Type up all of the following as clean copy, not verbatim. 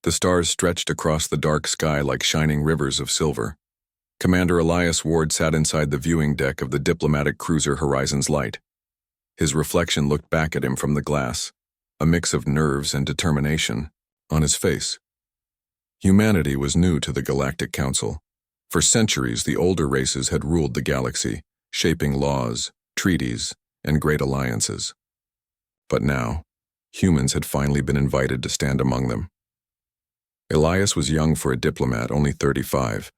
The stars stretched across the dark sky like shining rivers of silver. Commander Elias Ward sat inside the viewing deck of the diplomatic cruiser Horizon's Light. His reflection looked back at him from the glass, a mix of nerves and determination on his face. Humanity was new to the Galactic Council. For centuries, the older races had ruled the galaxy, shaping laws, treaties, and great alliances. But now, humans had finally been invited to stand among them. Elias was young for a diplomat, only 35,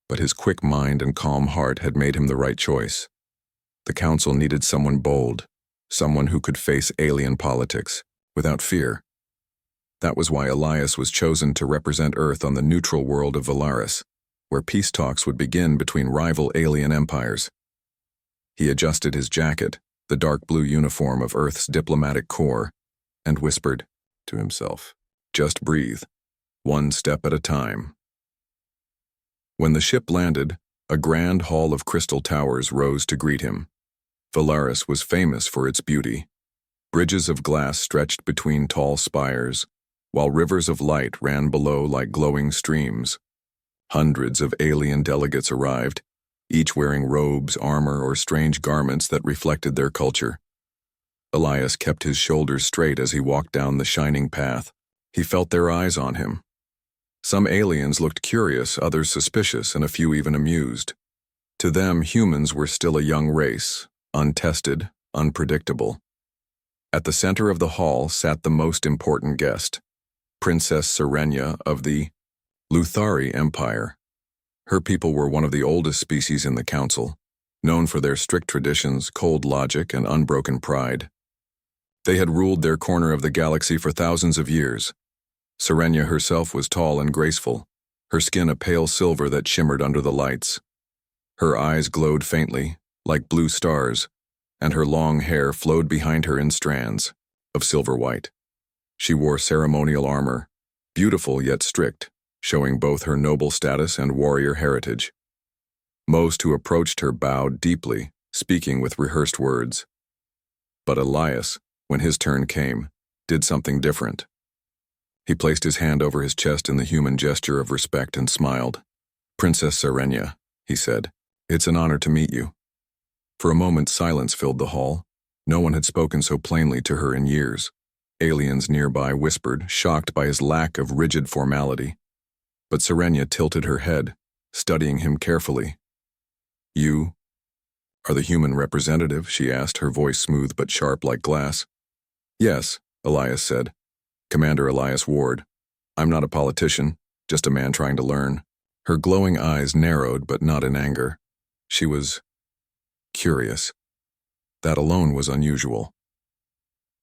but his quick mind and calm heart had made him the right choice. The Council needed someone bold, someone who could face alien politics without fear. That was why Elias was chosen to represent Earth on the neutral world of Valaris, where peace talks would begin between rival alien empires. He adjusted his jacket, the dark blue uniform of Earth's diplomatic corps, and whispered to himself, "Just breathe, one step at a time." When the ship landed, a grand hall of crystal towers rose to greet him. Valaris was famous for its beauty. Bridges of glass stretched between tall spires, while rivers of light ran below like glowing streams. Hundreds of alien delegates arrived, each wearing robes, armor, or strange garments that reflected their culture. Elias kept his shoulders straight as he walked down the shining path. He felt their eyes on him. Some aliens looked curious, others suspicious, and a few even amused. To them, humans were still a young race, untested, unpredictable. At the center of the hall sat the most important guest, Princess Serenia of the Luthari Empire. Her people were one of the oldest species in the Council, known for their strict traditions, cold logic, and unbroken pride. They had ruled their corner of the galaxy for thousands of years. Serenia herself was tall and graceful, her skin a pale silver that shimmered under the lights. Her eyes glowed faintly, like blue stars, and her long hair flowed behind her in strands of silver white. She wore ceremonial armor, beautiful yet strict, showing both her noble status and warrior heritage. Most who approached her bowed deeply, speaking with rehearsed words. But Elias, when his turn came, did something different. He placed his hand over his chest in the human gesture of respect and smiled. "Princess Serenia," he said, "it's an honor to meet you." For a moment, silence filled the hall. No one had spoken so plainly to her in years. Aliens nearby whispered, shocked by his lack of rigid formality. But Serenia tilted her head, studying him carefully. "You are the human representative?" she asked, her voice smooth but sharp like glass. "Yes," Elias said. "Commander Elias Ward. I'm not a politician, just a man trying to learn." Her glowing eyes narrowed, but not in anger. She was curious. That alone was unusual.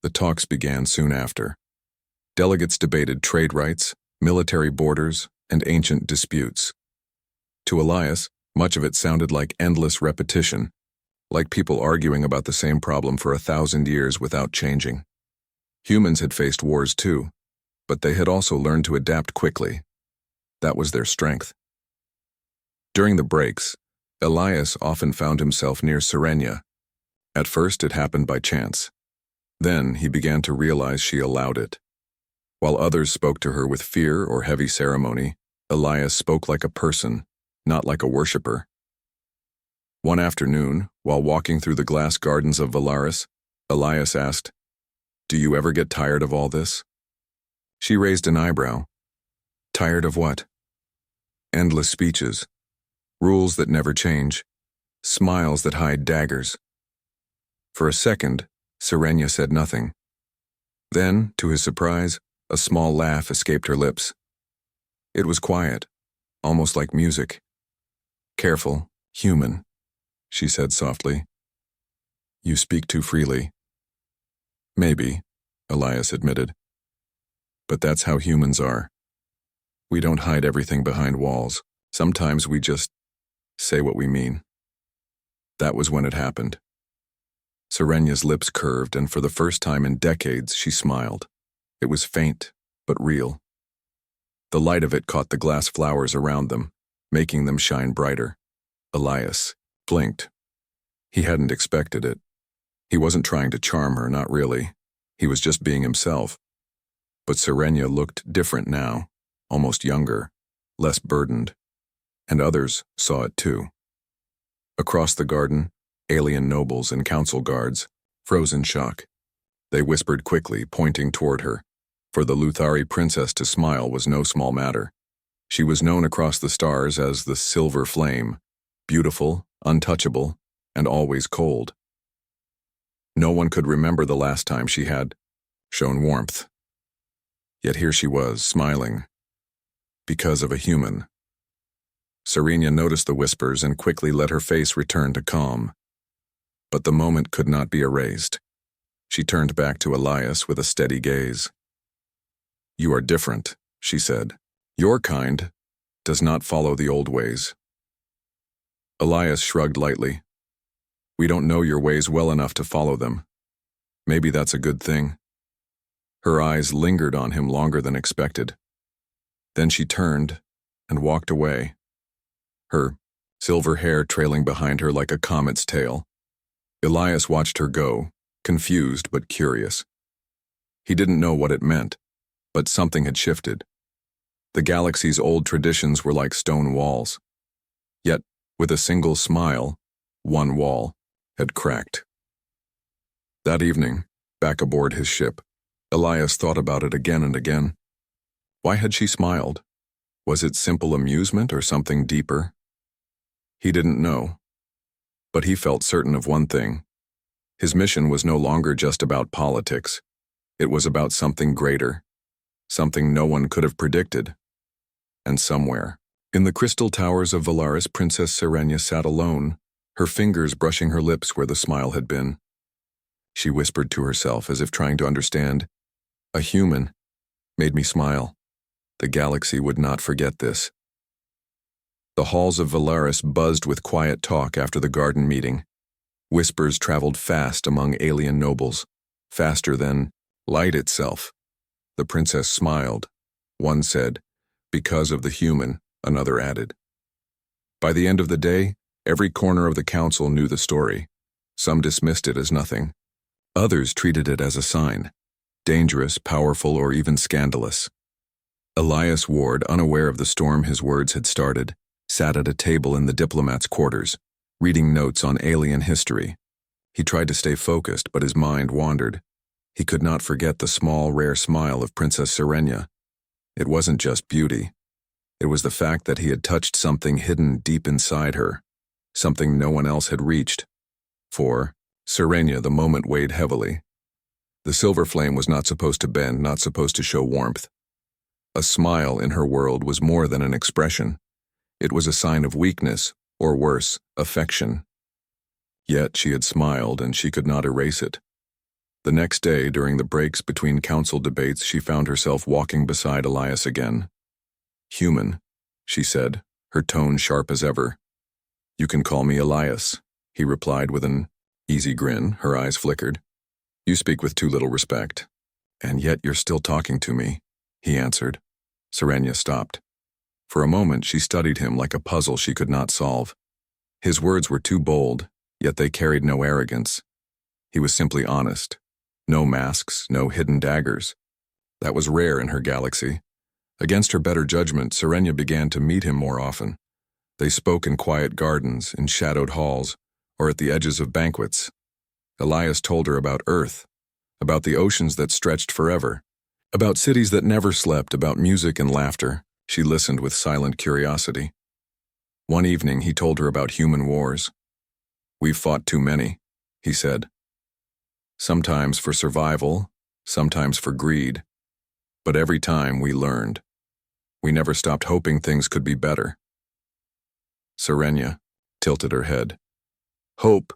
The talks began soon after. Delegates debated trade rights, military borders, and ancient disputes. To Elias, much of it sounded like endless repetition, like people arguing about the same problem for 1,000 years without changing. Humans had faced wars too, but they had also learned to adapt quickly. That was their strength. During the breaks, Elias often found himself near Serenia. At first, it happened by chance. Then he began to realize she allowed it. While others spoke to her with fear or heavy ceremony, Elias spoke like a person, not like a worshipper. One afternoon, while walking through the glass gardens of Valaris, Elias asked, "Do you ever get tired of all this?" She raised an eyebrow. "Tired of what?" "Endless speeches. Rules that never change. Smiles that hide daggers." For a second, Serenia said nothing. Then, to his surprise, a small laugh escaped her lips. It was quiet, almost like music. "Careful, human," she said softly. "You speak too freely." "Maybe," Elias admitted. "But that's how humans are. We don't hide everything behind walls. Sometimes we just say what we mean." That was when it happened. Serenia's lips curved, and for the first time in decades, she smiled. It was faint, but real. The light of it caught the glass flowers around them, making them shine brighter. Elias blinked. He hadn't expected it. He wasn't trying to charm her, not really. He was just being himself. But Serenia looked different now, almost younger, less burdened, and others saw it too. Across the garden, alien nobles and council guards froze in shock. They whispered quickly, pointing toward her. For the Luthari princess to smile was no small matter. She was known across the stars as the Silver Flame, beautiful, untouchable, and always cold. No one could remember the last time she had shown warmth. Yet here she was, smiling, because of a human. Serena noticed the whispers and quickly let her face return to calm. But the moment could not be erased. She turned back to Elias with a steady gaze. "You are different," she said. "Your kind does not follow the old ways." Elias shrugged lightly. "We don't know your ways well enough to follow them. Maybe that's a good thing." Her eyes lingered on him longer than expected. Then she turned and walked away, her silver hair trailing behind her like a comet's tail. Elias watched her go, confused but curious. He didn't know what it meant, but something had shifted. The galaxy's old traditions were like stone walls. Yet, with a single smile, one wall had cracked. That evening, back aboard his ship, Elias thought about it again and again. Why had she smiled? Was it simple amusement or something deeper? He didn't know. But he felt certain of one thing. His mission was no longer just about politics. It was about something greater, something no one could have predicted. And somewhere, in the crystal towers of Valaris, Princess Serenia sat alone, her fingers brushing her lips where the smile had been. She whispered to herself as if trying to understand. "A human made me smile. The galaxy would not forget this." The halls of Valaris buzzed with quiet talk after the garden meeting. Whispers traveled fast among alien nobles, faster than light itself. The princess smiled. One said, "Because of the human," another added. By the end of the day, every corner of the council knew the story. Some dismissed it as nothing. Others treated it as a sign, dangerous, powerful, or even scandalous. Elias Ward, unaware of the storm his words had started, sat at a table in the diplomat's quarters, reading notes on alien history. He tried to stay focused, but his mind wandered. He could not forget the small, rare smile of Princess Serenia. It wasn't just beauty. It was the fact that he had touched something hidden deep inside her, something no one else had reached. For Serenia, the moment weighed heavily. The silver flame was not supposed to bend, not supposed to show warmth. A smile in her world was more than an expression. It was a sign of weakness, or worse, affection. Yet she had smiled and she could not erase it. The next day, during the breaks between council debates, she found herself walking beside Elias again. "Human," she said, her tone sharp as ever. "You can call me Elias," he replied with an easy grin. Her eyes flickered. "You speak with too little respect. And yet you're still talking to me," he answered. Serenia stopped. For a moment she studied him like a puzzle she could not solve. His words were too bold, yet they carried no arrogance. He was simply honest. No masks, no hidden daggers. That was rare in her galaxy. Against her better judgment, Serenia began to meet him more often. They spoke in quiet gardens, in shadowed halls, or at the edges of banquets. Elias told her about Earth, about the oceans that stretched forever, about cities that never slept, about music and laughter. She listened with silent curiosity. One evening he told her about human wars. "We've fought too many," he said. "Sometimes for survival, sometimes for greed. But every time we learned. We never stopped hoping things could be better." Serenia tilted her head. "Hope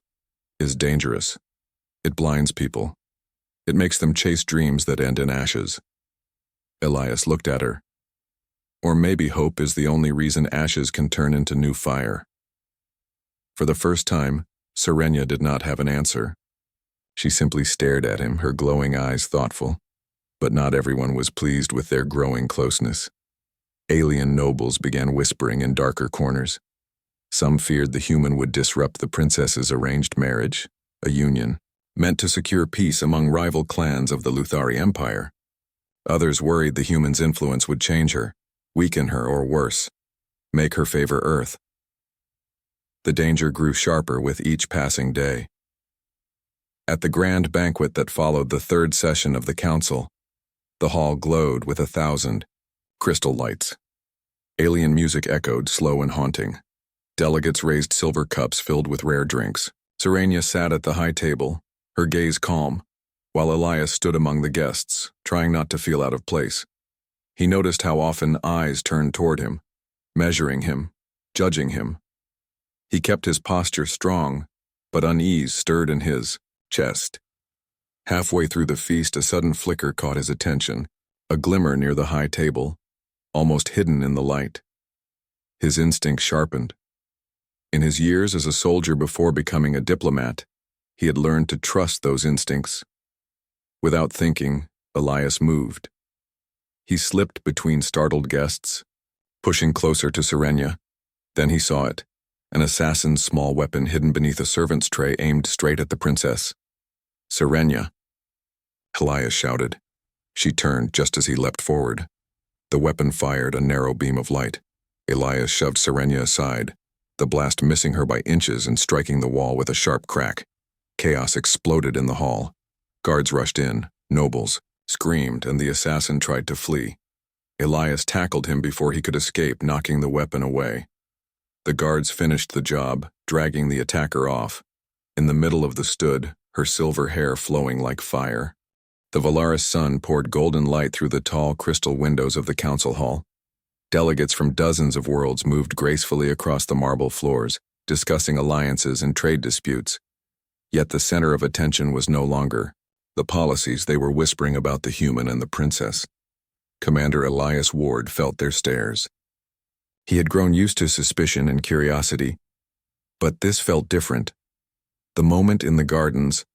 is dangerous. It blinds people. It makes them chase dreams that end in ashes." Elias looked at her. "Or maybe hope is the only reason ashes can turn into new fire." For the first time, Serenia did not have an answer. She simply stared at him, her glowing eyes thoughtful. But not everyone was pleased with their growing closeness. Alien nobles began whispering in darker corners. Some feared the human would disrupt the princess's arranged marriage, a union meant to secure peace among rival clans of the Luthari Empire. Others worried the human's influence would change her, weaken her or worse, make her favor Earth. The danger grew sharper with each passing day. At the grand banquet that followed the third session of the council, the hall glowed with 1,000 crystal lights. Alien music echoed, slow and haunting. Delegates raised silver cups filled with rare drinks. Serenia sat at the high table, her gaze calm, while Elias stood among the guests, trying not to feel out of place. He noticed how often eyes turned toward him, measuring him, judging him. He kept his posture strong, but unease stirred in his chest. Halfway through the feast, a sudden flicker caught his attention, a glimmer near the high table, almost hidden in the light. His instinct sharpened. In his years as a soldier before becoming a diplomat, he had learned to trust those instincts. Without thinking, Elias moved. He slipped between startled guests, pushing closer to Serenia. Then he saw it, an assassin's small weapon hidden beneath a servant's tray aimed straight at the princess. "Serenia!" Elias shouted. She turned just as he leapt forward. The weapon fired a narrow beam of light. Elias shoved Serenia aside, the blast missing her by inches and striking the wall with a sharp crack. Chaos exploded in the hall. Guards rushed in, nobles screamed, and the assassin tried to flee. Elias tackled him before he could escape, knocking the weapon away. The guards finished the job, dragging the attacker off. In the middle of the stood, her silver hair flowing like fire. The Valaris sun poured golden light through the tall crystal windows of the council hall. Delegates from dozens of worlds moved gracefully across the marble floors, discussing alliances and trade disputes. Yet the center of attention was no longer the policies. They were whispering about the human and the princess. Commander Elias Ward felt their stares. He had grown used to suspicion and curiosity, but this felt different. The moment in the gardens,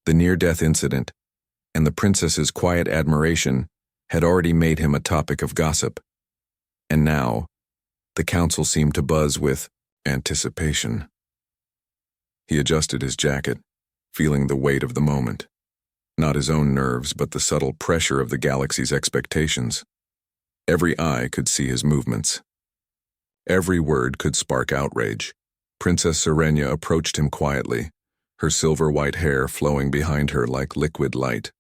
the near-death incident, and the princess's quiet admiration had already made him a topic of gossip. And now, the council seemed to buzz with anticipation. He adjusted his jacket, feeling the weight of the moment. Not his own nerves, but the subtle pressure of the galaxy's expectations. Every eye could see his movements. Every word could spark outrage. Princess Serenia approached him quietly, her silver-white hair flowing behind her like liquid light.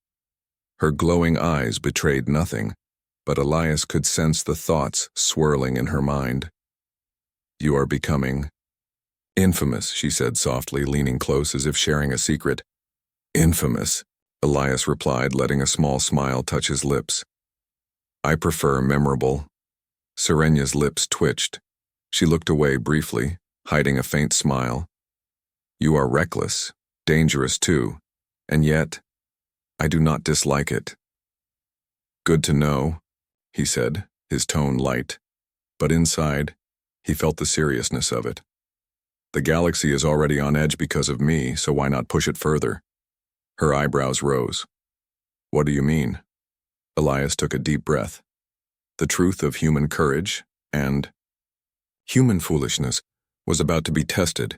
Her glowing eyes betrayed nothing, but Elias could sense the thoughts swirling in her mind. "You are becoming infamous," she said softly, leaning close as if sharing a secret. "Infamous," Elias replied, letting a small smile touch his lips. "I prefer memorable." Serenia's lips twitched. She looked away briefly, hiding a faint smile. "You are reckless, dangerous too, and yet, I do not dislike it." "Good to know," he said, his tone light, but inside, he felt the seriousness of it. "The galaxy is already on edge because of me, so why not push it further?" Her eyebrows rose. "What do you mean?" Elias took a deep breath. The truth of human courage and human foolishness was about to be tested.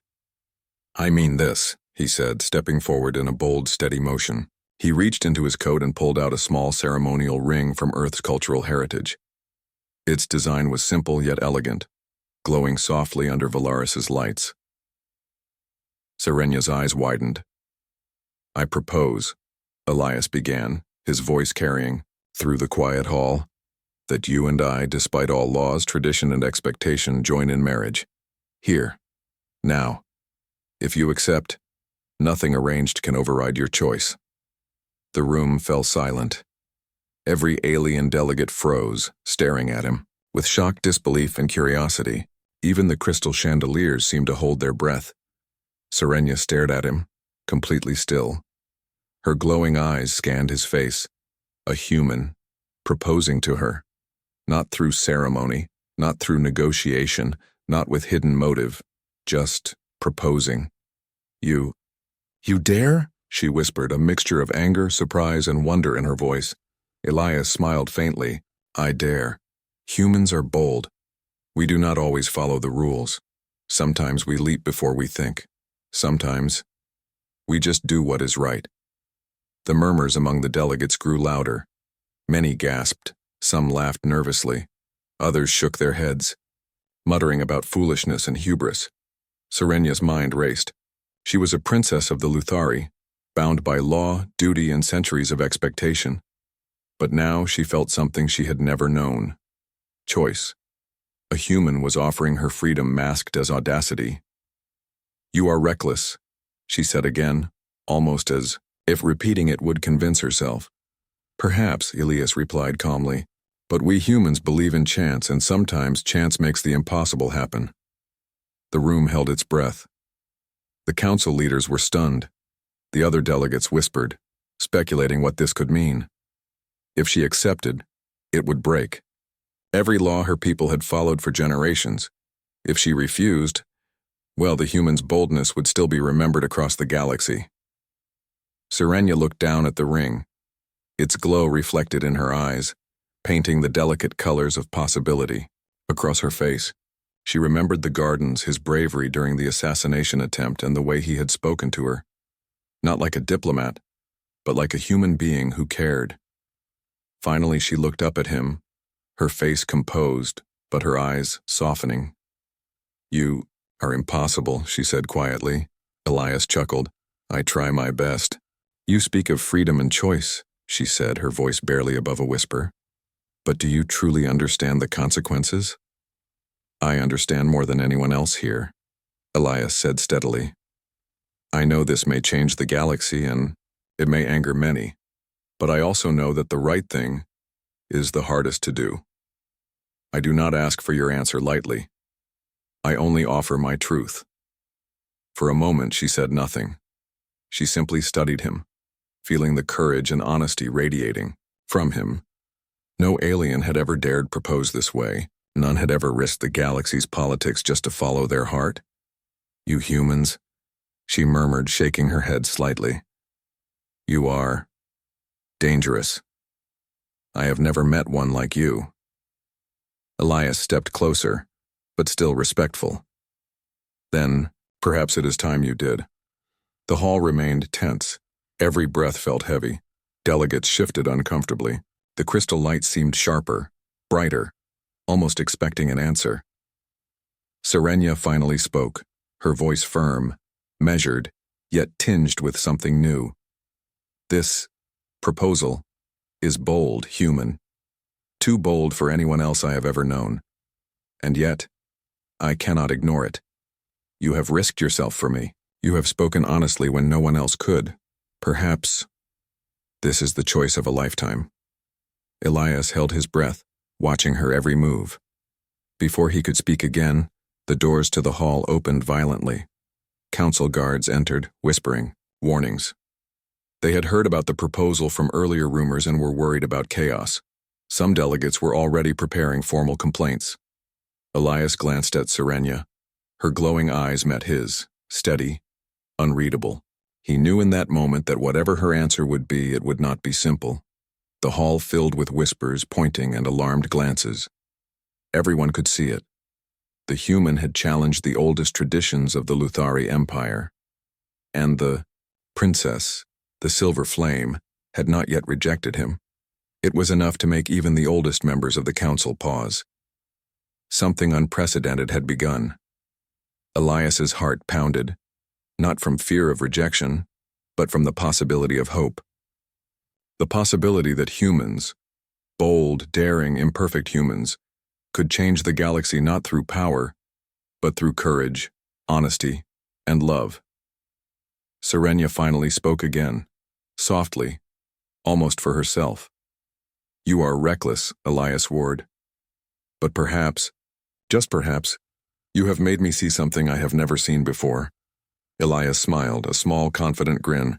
"I mean this," he said, stepping forward in a bold, steady motion. He reached into his coat and pulled out a small ceremonial ring from Earth's cultural heritage. Its design was simple yet elegant, glowing softly under Valaris's lights. Serenia's eyes widened. "I propose," Elias began, his voice carrying, through the quiet hall, "that you and I, despite all laws, tradition, and expectation, join in marriage. Here. Now. If you accept, nothing arranged can override your choice." The room fell silent. Every alien delegate froze, staring at him, with shocked disbelief and curiosity. Even the crystal chandeliers seemed to hold their breath. Serenia stared at him, completely still. Her glowing eyes scanned his face. A human, proposing to her. Not through ceremony, not through negotiation, not with hidden motive, just proposing. You dare?" she whispered, a mixture of anger, surprise, and wonder in her voice. Elias smiled faintly. "I dare. Humans are bold. We do not always follow the rules. Sometimes we leap before we think. Sometimes we just do what is right." The murmurs among the delegates grew louder. Many gasped, some laughed nervously. Others shook their heads, muttering about foolishness and hubris. Serenya's mind raced. She was a princess of the Luthari, bound by law, duty, and centuries of expectation. But now she felt something she had never known. Choice. A human was offering her freedom masked as audacity. "You are reckless," she said again, almost as if repeating it would convince herself. "Perhaps," Elias replied calmly, "but we humans believe in chance, and sometimes chance makes the impossible happen." The room held its breath. The council leaders were stunned. The other delegates whispered, speculating what this could mean. If she accepted, it would break every law her people had followed for generations. If she refused, well, the human's boldness would still be remembered across the galaxy. Serenya looked down at the ring, its glow reflected in her eyes, painting the delicate colors of possibility across her face. She remembered the gardens, his bravery during the assassination attempt, and the way he had spoken to her. Not like a diplomat, but like a human being who cared. Finally, she looked up at him, her face composed, but her eyes softening. "You are impossible," she said quietly. Elias chuckled. "I try my best." "You speak of freedom and choice," she said, her voice barely above a whisper. "But do you truly understand the consequences?" "I understand more than anyone else here," Elias said steadily. "I know this may change the galaxy and it may anger many, but I also know that the right thing is the hardest to do. I do not ask for your answer lightly. I only offer my truth." For a moment she said nothing. She simply studied him, feeling the courage and honesty radiating from him. No alien had ever dared propose this way. None had ever risked the galaxy's politics just to follow their heart. "You humans," she murmured, shaking her head slightly. "You are dangerous. I have never met one like you." Elias stepped closer, but still respectful. "Then, perhaps it is time you did." The hall remained tense. Every breath felt heavy. Delegates shifted uncomfortably. The crystal light seemed sharper, brighter, almost expecting an answer. Serenya finally spoke, her voice firm, measured, yet tinged with something new. "This proposal is bold, human. Too bold for anyone else I have ever known. And yet, I cannot ignore it. You have risked yourself for me. You have spoken honestly when no one else could. Perhaps this is the choice of a lifetime." Elias held his breath, watching her every move. Before he could speak again, the doors to the hall opened violently. Council guards entered, whispering warnings. They had heard about the proposal from earlier rumors and were worried about chaos. Some delegates were already preparing formal complaints. Elias glanced at Serenya. Her glowing eyes met his, steady, unreadable. He knew in that moment that whatever her answer would be, it would not be simple. The hall filled with whispers, pointing, and alarmed glances. Everyone could see it. The human had challenged the oldest traditions of the Luthari Empire. And the princess, the Silver Flame, had not yet rejected him. It was enough to make even the oldest members of the council pause. Something unprecedented had begun. Elias's heart pounded, not from fear of rejection, but from the possibility of hope. The possibility that humans, bold, daring, imperfect humans, could change the galaxy not through power, but through courage, honesty, and love. Serenya finally spoke again, softly, almost for herself. "You are reckless, Elias Ward. But perhaps, just perhaps, you have made me see something I have never seen before." Elias smiled, a small, confident grin.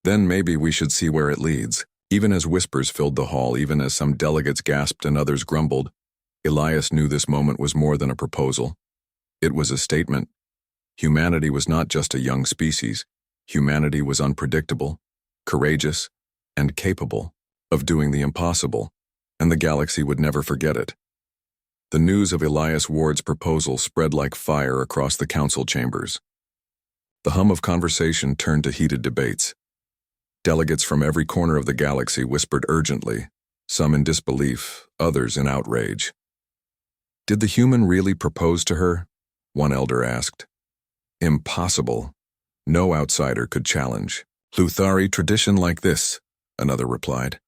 "Then maybe we should see where it leads." Even as whispers filled the hall, even as some delegates gasped and others grumbled, Elias knew this moment was more than a proposal. It was a statement. Humanity was not just a young species. Humanity was unpredictable, courageous, and capable of doing the impossible, and the galaxy would never forget it. The news of Elias Ward's proposal spread like fire across the council chambers. The hum of conversation turned to heated debates. Delegates from every corner of the galaxy whispered urgently, some in disbelief, others in outrage. Did the human really propose to her? One elder asked. Impossible. No outsider could challenge. Luthari tradition like this, another replied.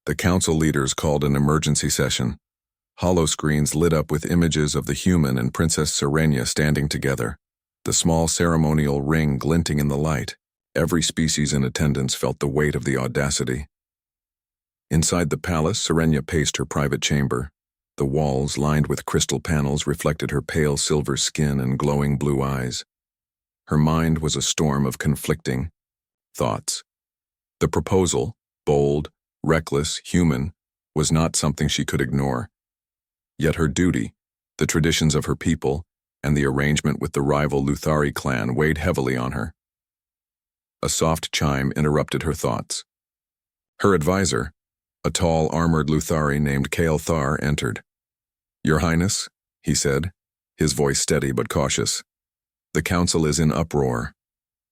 The council leaders called an emergency session. Hollow screens lit up with images of the human and Princess Serenia standing together, the small ceremonial ring glinting in the light. Every species in attendance felt the weight of the audacity. Inside the palace, Serenia paced her private chamber. The walls, lined with crystal panels, reflected her pale silver skin and glowing blue eyes. Her mind was a storm of conflicting thoughts. The proposal, bold, reckless, human, was not something she could ignore. Yet her duty, the traditions of her people, and the arrangement with the rival Luthari clan weighed heavily on her. A soft chime interrupted her thoughts. Her advisor, a tall, armored Luthari named Kael'thar, entered. Your Highness, he said, his voice steady but cautious. The council is in uproar.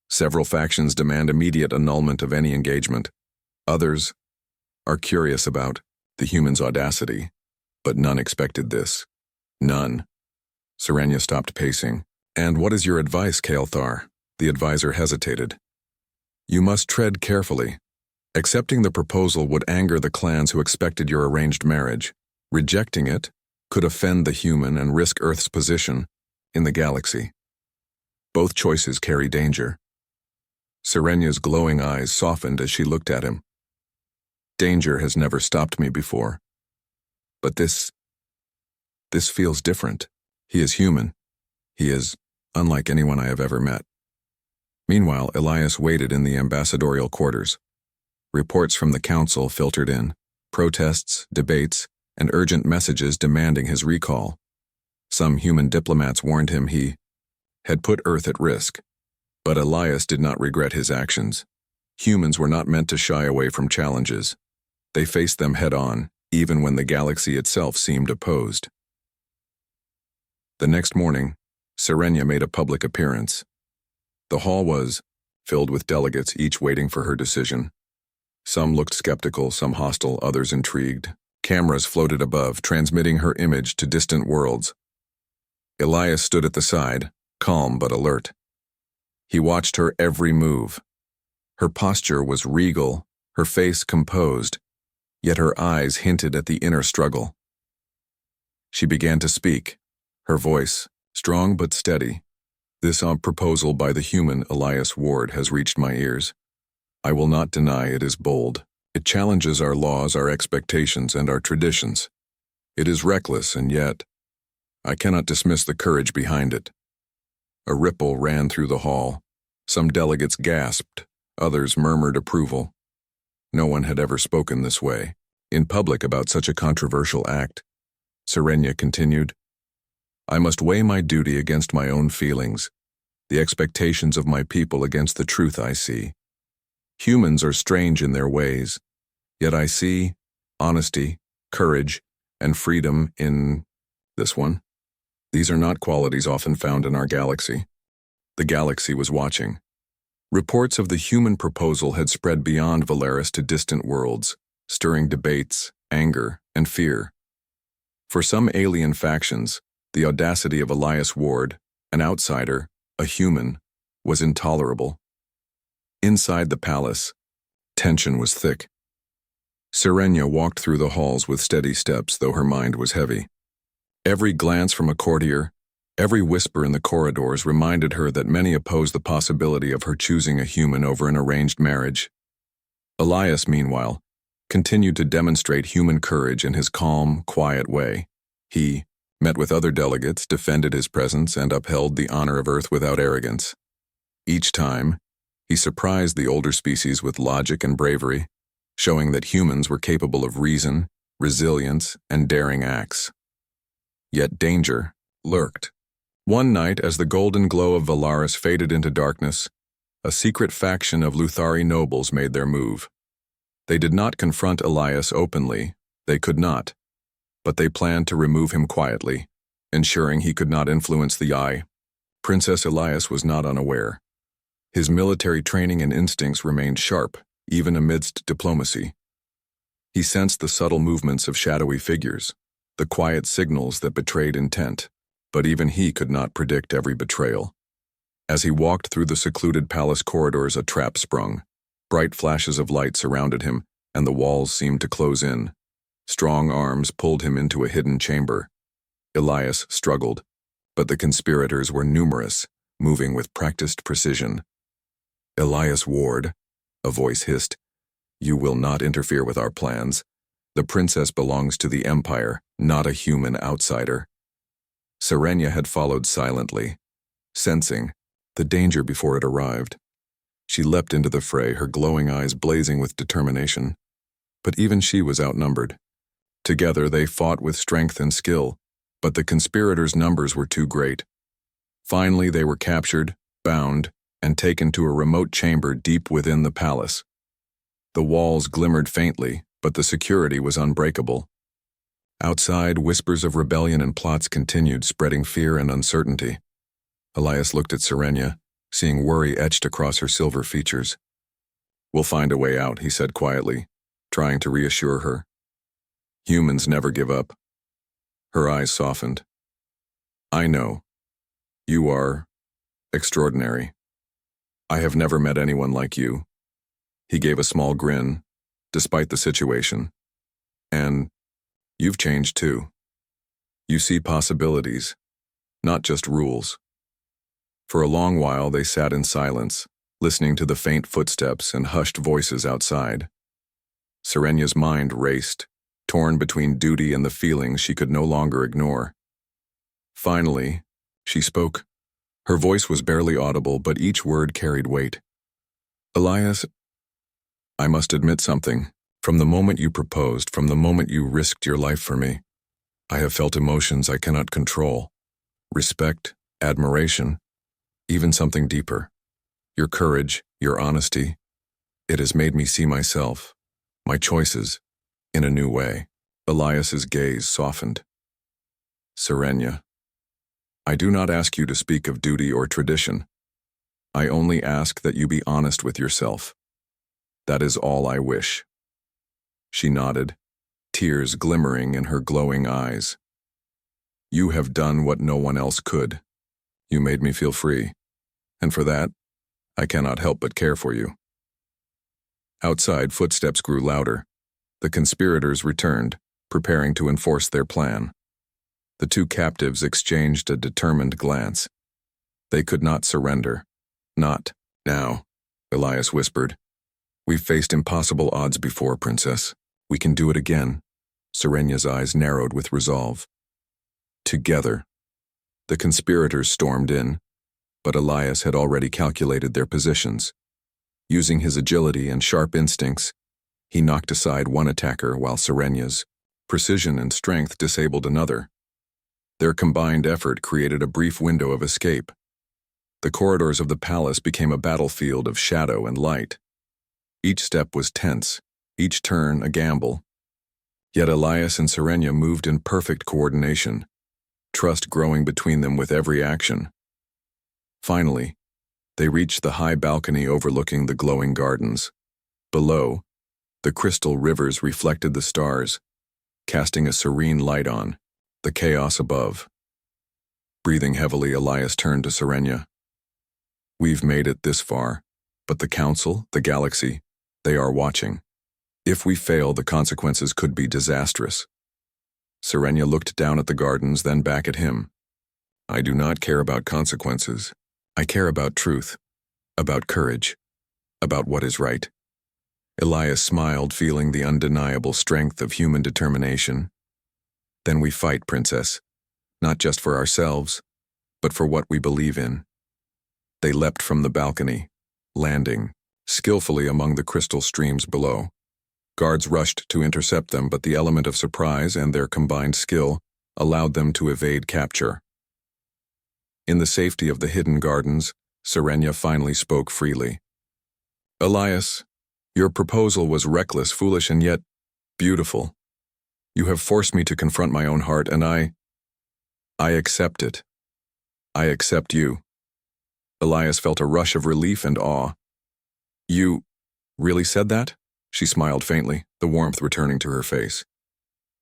Several factions demand immediate annulment of any engagement. Others are curious about the human's audacity, but none expected this. None. Serenia stopped pacing. And what is your advice, Kael'thar? The advisor hesitated. You must tread carefully. Accepting the proposal would anger the clans who expected your arranged marriage. Rejecting it could offend the human and risk Earth's position in the galaxy. Both choices carry danger. Serenia's glowing eyes softened as she looked at him. Danger has never stopped me before. But this feels different. He is human. He is unlike anyone I have ever met. Meanwhile, Elias waited in the ambassadorial quarters. Reports from the council filtered in, protests, debates, and urgent messages demanding his recall. Some human diplomats warned him he had put Earth at risk, but Elias did not regret his actions. Humans were not meant to shy away from challenges. They faced them head-on, even when the galaxy itself seemed opposed. The next morning, Serenia made a public appearance. The hall was filled with delegates, each waiting for her decision. Some looked skeptical, some hostile, others intrigued. Cameras floated above, transmitting her image to distant worlds. Elias stood at the side, calm but alert. He watched her every move. Her posture was regal, her face composed, yet her eyes hinted at the inner struggle. She began to speak, her voice strong but steady. This proposal by the human Elias Ward has reached my ears. I will not deny it is bold. It challenges our laws, our expectations, and our traditions. It is reckless, and yet I cannot dismiss the courage behind it. A ripple ran through the hall. Some delegates gasped, others murmured approval. No one had ever spoken this way, in public, about such a controversial act. Serenia continued, I must weigh my duty against my own feelings, the expectations of my people against the truth I see. Humans are strange in their ways, yet I see honesty, courage, and freedom in this one. These are not qualities often found in our galaxy. The galaxy was watching. Reports of the human proposal had spread beyond Valeris to distant worlds, stirring debates, anger, and fear. For some alien factions, the audacity of Elias Ward, an outsider, a human, was intolerable. Inside the palace, tension was thick. Serenia walked through the halls with steady steps, though her mind was heavy. Every glance from a courtier, every whisper in the corridors reminded her that many opposed the possibility of her choosing a human over an arranged marriage. Elias, meanwhile, continued to demonstrate human courage in his calm, quiet way. He met with other delegates, defended his presence, and upheld the honor of Earth without arrogance. Each time, he surprised the older species with logic and bravery, showing that humans were capable of reason, resilience, and daring acts. Yet danger lurked. One night, as the golden glow of Valeris faded into darkness, a secret faction of Luthari nobles made their move. They did not confront Elias openly, they could not, but they planned to remove him quietly, ensuring he could not influence the eye. Princess Elias was not unaware. His military training and instincts remained sharp, even amidst diplomacy. He sensed the subtle movements of shadowy figures, the quiet signals that betrayed intent, but even he could not predict every betrayal. As he walked through the secluded palace corridors, a trap sprung. Bright flashes of light surrounded him, and the walls seemed to close in. Strong arms pulled him into a hidden chamber. Elias struggled, but the conspirators were numerous, moving with practiced precision. "Elias Ward," a voice hissed, "you will not interfere with our plans. The princess belongs to the Empire, not a human outsider." Serenia had followed silently, sensing the danger before it arrived. She leapt into the fray, her glowing eyes blazing with determination. But even she was outnumbered. Together they fought with strength and skill, but the conspirators' numbers were too great. Finally they were captured, bound, and taken to a remote chamber deep within the palace. The walls glimmered faintly, but the security was unbreakable. Outside, whispers of rebellion and plots continued, spreading fear and uncertainty. Elias looked at Serenia, seeing worry etched across her silver features. "We'll find a way out," he said quietly, trying to reassure her. "Humans never give up." Her eyes softened. "I know. You are extraordinary. I have never met anyone like you." He gave a small grin, despite the situation. "And you've changed too. You see possibilities, not just rules." For a long while they sat in silence, listening to the faint footsteps and hushed voices outside. Serenia's mind raced, torn between duty and the feelings she could no longer ignore. Finally, she spoke. Her voice was barely audible, but each word carried weight. "Elias, I must admit something. From the moment you proposed, from the moment you risked your life for me, I have felt emotions I cannot control. Respect, admiration, even something deeper. Your courage, your honesty, it has made me see myself, my choices, in a new way." Elias's gaze softened. "Serenia, I do not ask you to speak of duty or tradition. I only ask that you be honest with yourself. That is all I wish." She nodded, tears glimmering in her glowing eyes. "You have done what no one else could. You made me feel free, and for that, I cannot help but care for you." Outside, footsteps grew louder. The conspirators returned, preparing to enforce their plan. The two captives exchanged a determined glance. They could not surrender. "Not now," Elias whispered. "We've faced impossible odds before, Princess. We can do it again." Serenia's eyes narrowed with resolve. Together. The conspirators stormed in, but Elias had already calculated their positions. Using his agility and sharp instincts, he knocked aside one attacker while Serenia's precision and strength disabled another. Their combined effort created a brief window of escape. The corridors of the palace became a battlefield of shadow and light. Each step was tense, each turn a gamble. Yet Elias and Serenia moved in perfect coordination, trust growing between them with every action. Finally, they reached the high balcony overlooking the glowing gardens. Below, the crystal rivers reflected the stars, casting a serene light on the chaos above. Breathing heavily, Elias turned to Serenia. "We've made it this far, but the Council, the Galaxy, they are watching. If we fail, the consequences could be disastrous." Serenia looked down at the gardens, then back at him. "I do not care about consequences. I care about truth, about courage, about what is right." Elias smiled, feeling the undeniable strength of human determination. "Then we fight, Princess, not just for ourselves, but for what we believe in." They leapt from the balcony, landing skillfully among the crystal streams below. Guards rushed to intercept them, but the element of surprise and their combined skill allowed them to evade capture. In the safety of the hidden gardens, Serenia finally spoke freely. "Elias, your proposal was reckless, foolish, and yet beautiful. You have forced me to confront my own heart, and I accept it. I accept you." Elias felt a rush of relief and awe. "You really said that?" She smiled faintly, the warmth returning to her face.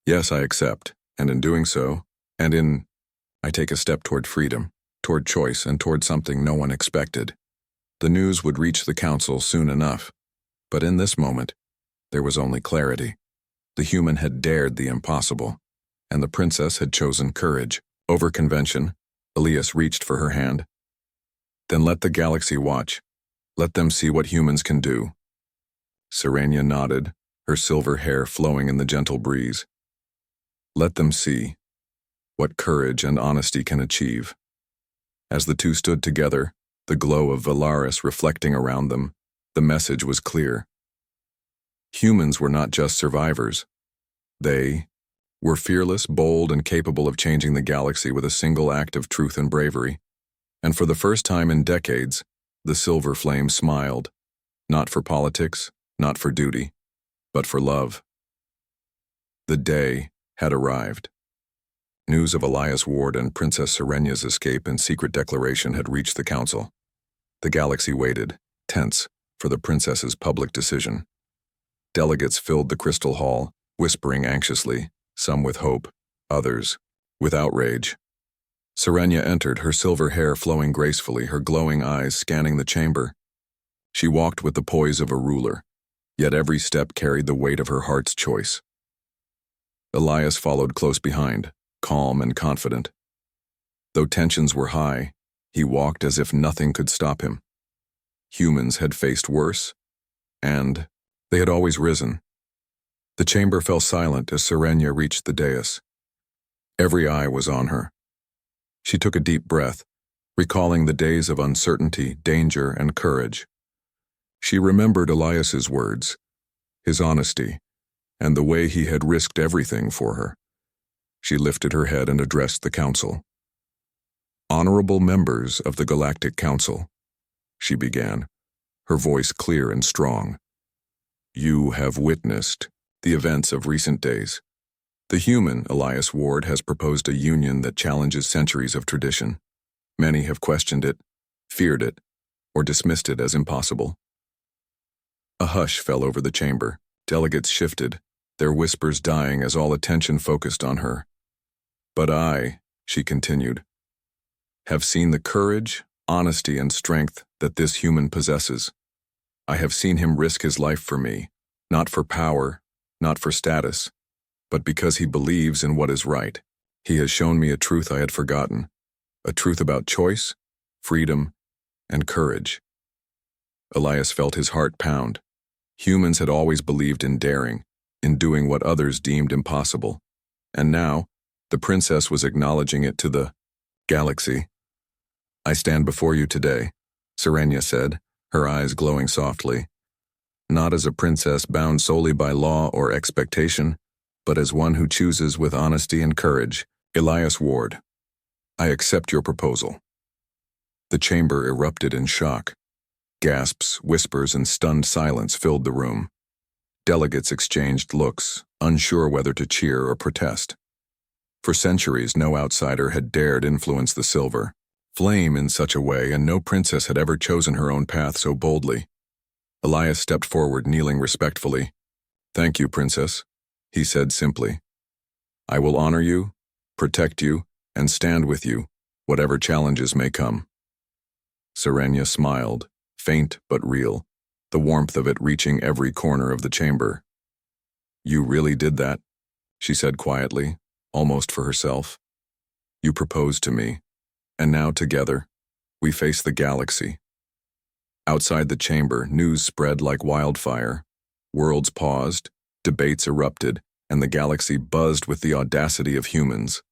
"Yes, I accept, And in doing so, I take a step toward freedom, toward choice, and toward something no one expected. The news would reach the council soon enough, but in this moment, there was only clarity. The human had dared the impossible, and the princess had chosen courage over convention. Elias reached for her hand. Then let the galaxy watch. Let them see what humans can do. Serenia nodded, her silver hair flowing in the gentle breeze. Let them see what courage and honesty can achieve. As the two stood together, the glow of Valaris reflecting around them, the message was clear. Humans were not just survivors. They were fearless, bold, and capable of changing the galaxy with a single act of truth and bravery. And for the first time in decades, the silver flame smiled, not for politics, not for duty, but for love. The day had arrived. News of Elias Ward and Princess Serenia's escape and secret declaration had reached the council. The galaxy waited, tense, for the princess's public decision. Delegates filled the crystal hall, whispering anxiously, some with hope, others with outrage. Serenia entered, her silver hair flowing gracefully, her glowing eyes scanning the chamber. She walked with the poise of a ruler, yet every step carried the weight of her heart's choice. Elias followed close behind, calm and confident. Though tensions were high, he walked as if nothing could stop him. Humans had faced worse, and they had always risen. The chamber fell silent as Serenia reached the dais. Every eye was on her. She took a deep breath, recalling the days of uncertainty, danger, and courage. She remembered Elias's words, his honesty, and the way he had risked everything for her. She lifted her head and addressed the council. "Honorable members of the Galactic Council," she began, her voice clear and strong. "You have witnessed the events of recent days. The human, Elias Ward, has proposed a union that challenges centuries of tradition. Many have questioned it, feared it, or dismissed it as impossible." A hush fell over the chamber. Delegates shifted, their whispers dying as all attention focused on her. "But I," she continued, "have seen the courage, honesty, and strength that this human possesses. I have seen him risk his life for me, not for power, not for status, but because he believes in what is right. He has shown me a truth I had forgotten, a truth about choice, freedom, and courage." Elias felt his heart pound. Humans had always believed in daring, in doing what others deemed impossible. And now, the princess was acknowledging it to the galaxy. "I stand before you today," Serenia said, her eyes glowing softly. "Not as a princess bound solely by law or expectation, but as one who chooses with honesty and courage. Elias Ward, I accept your proposal." The chamber erupted in shock. Gasps, whispers, and stunned silence filled the room. Delegates exchanged looks, unsure whether to cheer or protest. For centuries, no outsider had dared influence the silver flame in such a way, and no princess had ever chosen her own path so boldly. Elias stepped forward, kneeling respectfully. "Thank you, Princess," he said simply. "I will honor you, protect you, and stand with you, whatever challenges may come." Serenia smiled, faint but real, the warmth of it reaching every corner of the chamber. "You really did that," she said quietly, almost for herself. "You proposed to me, and now together, we face the galaxy." Outside the chamber, news spread like wildfire. Worlds paused, debates erupted, and the galaxy buzzed with the audacity of humans.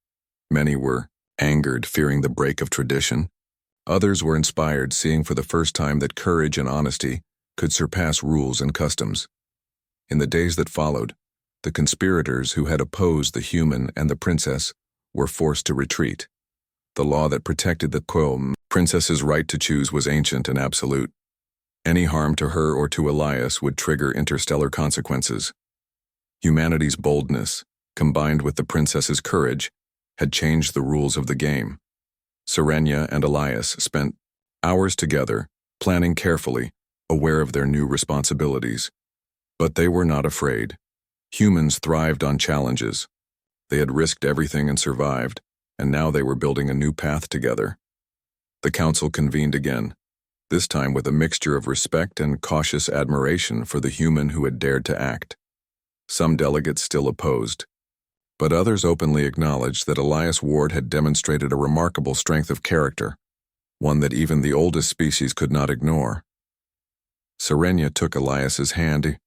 Many were angered, fearing the break of tradition. Others were inspired, seeing for the first time that courage and honesty could surpass rules and customs. In the days that followed, the conspirators who had opposed the human and the princess were forced to retreat. The law that protected the princess's right to choose was ancient and absolute. Any harm to her or to Elias would trigger interstellar consequences. Humanity's boldness, combined with the princess's courage, had changed the rules of the game. Serenia and Elias spent hours together, planning carefully, aware of their new responsibilities. But they were not afraid. Humans thrived on challenges. They had risked everything and survived, and now they were building a new path together. The council convened again, this time with a mixture of respect and cautious admiration for the human who had dared to act. Some delegates still opposed, but others openly acknowledged that Elias Ward had demonstrated a remarkable strength of character, one that even the oldest species could not ignore. Serenia took Elias's hand